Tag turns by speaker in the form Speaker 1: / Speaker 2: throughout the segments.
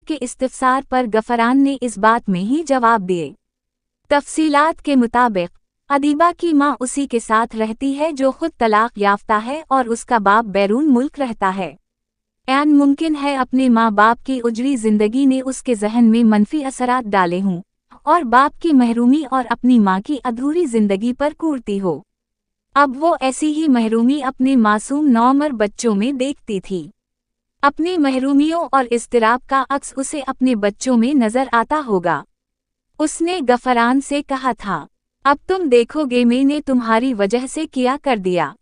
Speaker 1: के इस्तिफसार पर गफरान ने इस बात में ही जवाब दिए। तफसीलात के मुताबिक अदीबा की मां उसी के साथ रहती है जो खुद तलाक याफ्ता है और उसका बाप बैरून मुल्क रहता है। ऐन मुमकिन है अपने माँ बाप की उजड़ी जिंदगी ने उसके जहन में मनफी असरात डाले हों और बाप की महरूमी और अपनी माँ की अधूरी जिंदगी पर कूरती हो। अब वो ऐसी ही महरूमी अपने मासूम नौमर बच्चों में देखती थी। अपनी महरूमियों और इस्तिराब का अक्स उसे अपने बच्चों में नजर आता होगा। उसने गफरान से कहा था, अब तुम देखोगे मैंने तुम्हारी वजह से क्या कर दिया।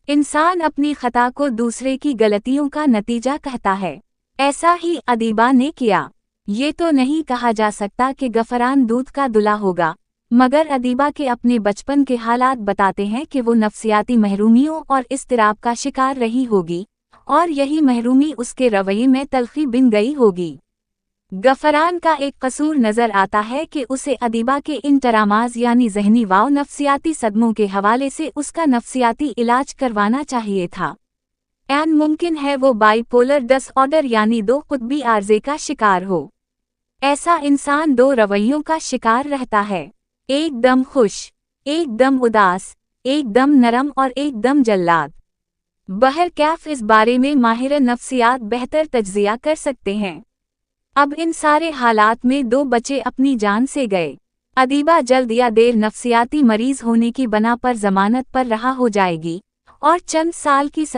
Speaker 1: इंसान अपनी खता को दूसरे की गलतियों का नतीजा कहता है। ऐसा ही अदीबा ने किया। ये तो नहीं कहा जा सकता कि गफरान दूध का दुला होगा, मगर अदीबा के अपने बचपन के हालात बताते हैं कि वो नफ्सियाती महरूमियों और इस्तिराब का शिकार रही होगी और यही महरूमी उसके रवैये में तलखी बिन गई होगी। गफरान का एक कसूर नजर आता है कि उसे अदीबा के इन तरामाज यानी जहनी व नफ्सियाती सदमों के हवाले से उसका नफ्सियाती इलाज करवाना चाहिए था। ऐन मुमकिन है वो बाइपोलर डिसऑर्डर यानी दो कुतबी आर्जे का शिकार हो। ऐसा इंसान दो रवैयों का शिकार रहता है, एकदम खुश, एकदम उदास, एकदम नरम और एकदम जल्लाद। बहरकैफ इस बारे में माहिर नफ्सियात बेहतर तज्जिया कर सकते हैं। अब इन सारे हालात में दो बच्चे अपनी जान से गए। अदीबा जल्द या देर नफ्सियाती मरीज होने की बना पर जमानत पर रहा हो जाएगी और चंद साल की